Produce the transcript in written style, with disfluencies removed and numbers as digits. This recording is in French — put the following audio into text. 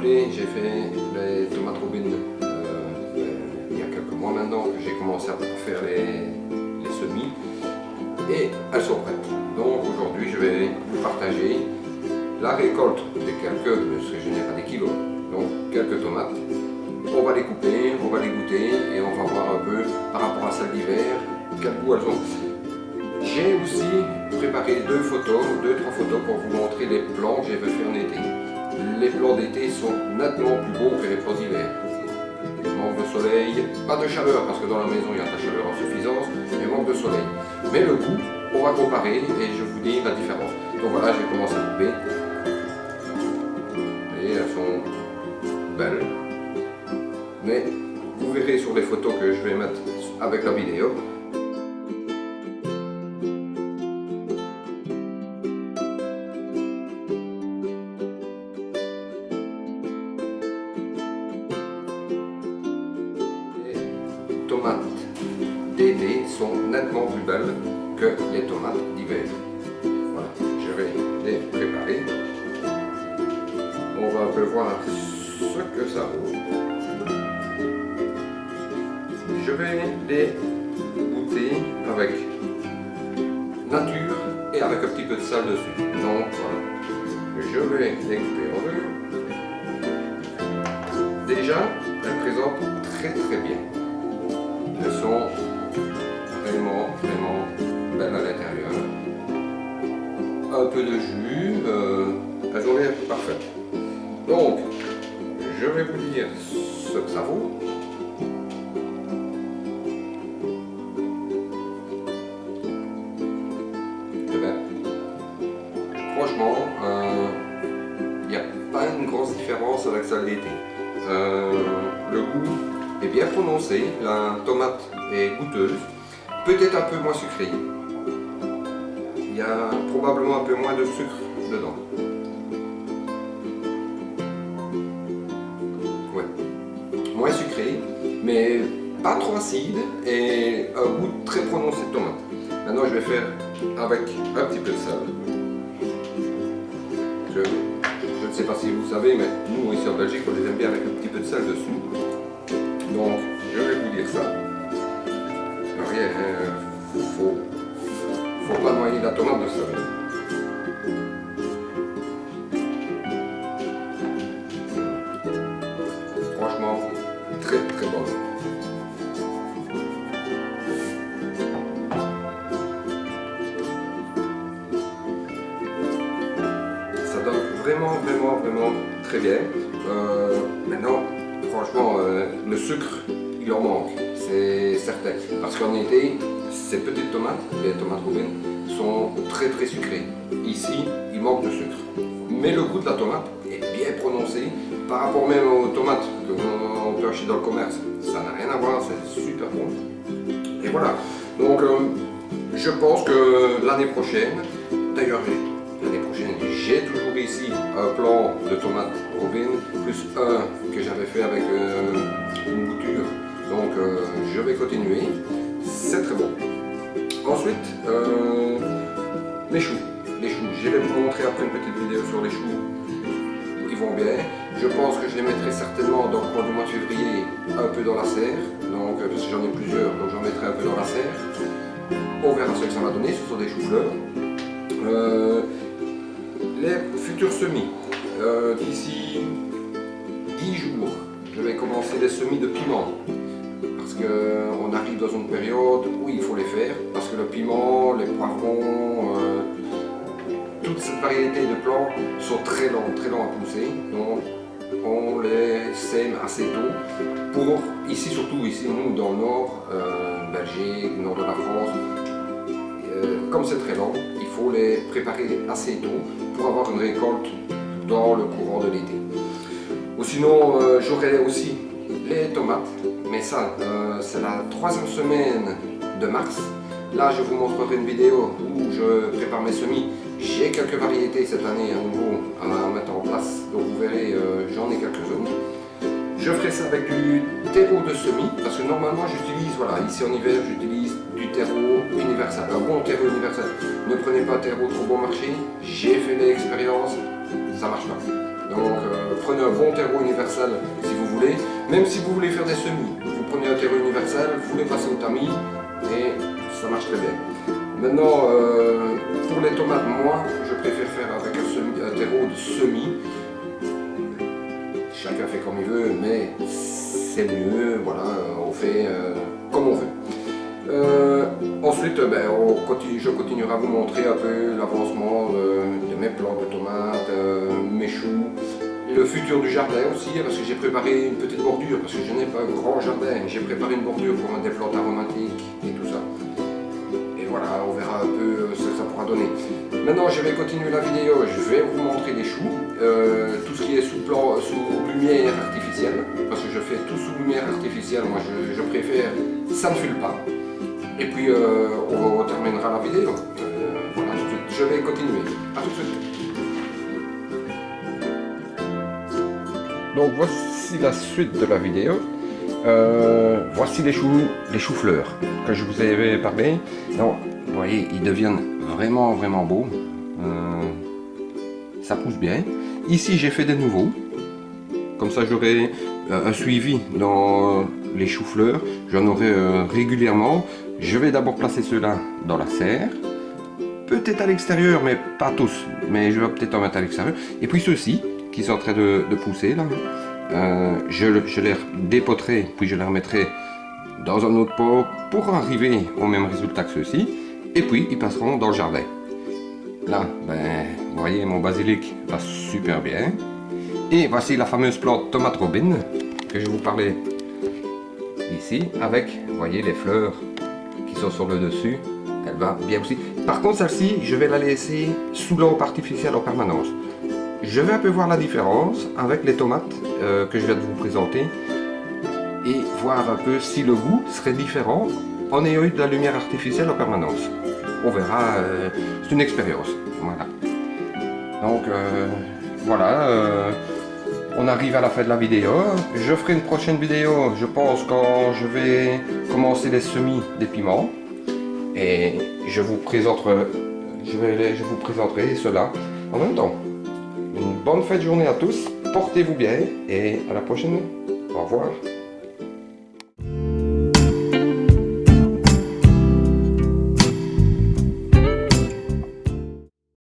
rappelez, j'ai fait les tomates robines il y a quelques mois maintenant que j'ai commencé à faire les semis et elles sont prêtes. Donc aujourd'hui je vais vous partager la récolte des quelques, parce que je n'ai pas des kilos, donc quelques tomates. On va les couper, on va les goûter et on va voir un peu par rapport à celles d'hiver, quel goût elles ont. J'ai aussi préparé deux, trois photos pour vous montrer les plants que j'ai fait faire en été. Les plants d'été sont nettement plus beaux que les plants d'hiver. Manque de soleil, pas de chaleur parce que dans la maison il y a de la chaleur en suffisance, mais manque de soleil. Mais le goût, on va comparer et je vous dis la différence. Donc voilà, j'ai commencé à couper. Et elles sont belles. Mais vous verrez sur les photos que je vais mettre avec la vidéo. Les tomates d'été sont nettement plus belles que les tomates d'hiver. Voilà, je vais les préparer. On va un peu voir ce que ça vaut. Je vais les goûter avec nature et avec un petit peu de sel dessus. Donc voilà, je vais les couper en deux. Déjà, elles présentent très bien. Elles sont vraiment belles à l'intérieur. Un peu de jus, elles ont l'air parfaites. Donc, je vais vous dire ce que ça vaut. Franchement, il n'y a pas une grosse différence avec celle d'été. Le goût est bien prononcé, la tomate est goûteuse, peut-être un peu moins sucrée. Il y a probablement un peu moins de sucre dedans. Ouais, moins sucré, mais pas trop acide et un goût très prononcé de tomate. Maintenant, je vais faire avec un petit peu de sel. Je ne sais pas si vous savez, mais nous ici en Belgique, on les aime bien avec un petit peu de sel dessus. Donc, je vais vous dire ça. Rien, faut pas noyer la tomate de sel. Franchement, très bon. Ça donne vraiment très bien. Maintenant, franchement, le sucre, il en manque, c'est certain. Parce qu'en été, ces petites tomates, les tomates robines, sont très sucrées. Ici, il manque de sucre. Mais le goût de la tomate est bien prononcé par rapport même aux tomates qu'on peut acheter dans le commerce. Ça n'a rien à voir, c'est super bon. Et voilà. Donc, je pense que l'année prochaine, d'ailleurs, l'année prochaine, j'ai toujours ici un plan de tomates robines, plus un que j'avais fait avec une bouture. Donc je vais continuer, c'est très bon. Ensuite, les choux. Je vais vous montrer après une petite vidéo sur les choux. Ils vont bien. Je pense que je les mettrai certainement dans le cours du mois de février un peu dans la serre. Donc, parce que j'en ai plusieurs, donc j'en mettrai un peu dans la serre. On verra ce que ça va donner, ce sont des choux-fleurs. Les futurs semis, d'ici 10 jours, je vais commencer les semis de piment. Parce qu'on arrive dans une période où il faut les faire. Parce que le piment, les poivrons, toute cette variété de plants sont très lents à pousser. Donc on les sème assez tôt. Pour ici, surtout ici, nous dans le nord, Belgique, nord de la France, comme c'est très lent, il faut les préparer assez tôt pour avoir une récolte dans le courant de l'été. Ou sinon, j'aurai aussi les tomates, mais ça, c'est la 3e semaine de mars. Là, je vous montrerai une vidéo où je prépare mes semis. J'ai quelques variétés cette année à nouveau à mettre en place, donc vous verrez, j'en ai quelques-unes. Je ferai ça avec du terreau de semis, parce que normalement j'utilise, voilà, ici en hiver, j'utilise du terreau universel, un bon terreau universel. Ne prenez pas un terreau trop bon marché, j'ai fait l'expérience, ça marche pas. Donc prenez un bon terreau universel si vous voulez. Même si vous voulez faire des semis, vous prenez un terreau universel, vous les passez au tamis et ça marche très bien. Maintenant, pour les tomates, moi, je préfère faire avec un terreau de semis. Chacun fait comme il veut, mais c'est mieux, voilà, on fait comme on veut. Ensuite, je continuerai à vous montrer un peu l'avancement de mes plants de tomates, mes choux, le futur du jardin aussi, parce que j'ai préparé une petite bordure, parce que je n'ai pas un grand jardin, j'ai préparé une bordure pour mettre des plantes aromatiques et tout ça. Et voilà, on verra un peu ce que ça pourra donner. Maintenant, je vais continuer la vidéo, je vais vous montrer les choux, tout ce qui est sous lumière artificielle, parce que je fais tout sous lumière artificielle, moi je préfère, ça ne file pas. Et puis on terminera la vidéo. Voilà, tout de suite. Je vais continuer. A tout de suite. Donc voici la suite de la vidéo. Voici les choux-fleurs que je vous avais parlé. Donc, vous voyez, ils deviennent vraiment beaux. Ça pousse bien. Ici, j'ai fait des nouveaux. Comme ça, j'aurai un suivi dans les choux-fleurs. J'en aurai régulièrement. Je vais d'abord placer ceux-là dans la serre. Peut-être à l'extérieur, mais pas tous. Mais je vais peut-être en mettre à l'extérieur. Et puis ceux-ci, qui sont en train de pousser là. Je les dépoterai, puis je les remettrai dans un autre pot pour arriver au même résultat que ceux-ci. Et puis ils passeront dans le jardin. Là, vous voyez, mon basilic va super bien. Et voici la fameuse plante tomate robin que je vous parlais ici, avec, vous voyez, les fleurs qui sont sur le dessus. Elle va bien aussi. Par contre, celle-ci, je vais la laisser sous lampe artificielle en permanence. Je vais un peu voir la différence avec les tomates que je viens de vous présenter et voir un peu si le goût serait différent en ayant eu de la lumière artificielle en permanence. On verra, c'est une expérience. Voilà. Donc voilà, on arrive à la fin de la vidéo. Je ferai une prochaine vidéo, je pense, quand je vais commencer les semis des piments. Et je vous présenterai cela en même temps. Une bonne fin de journée à tous, portez-vous bien et à la prochaine. Au revoir.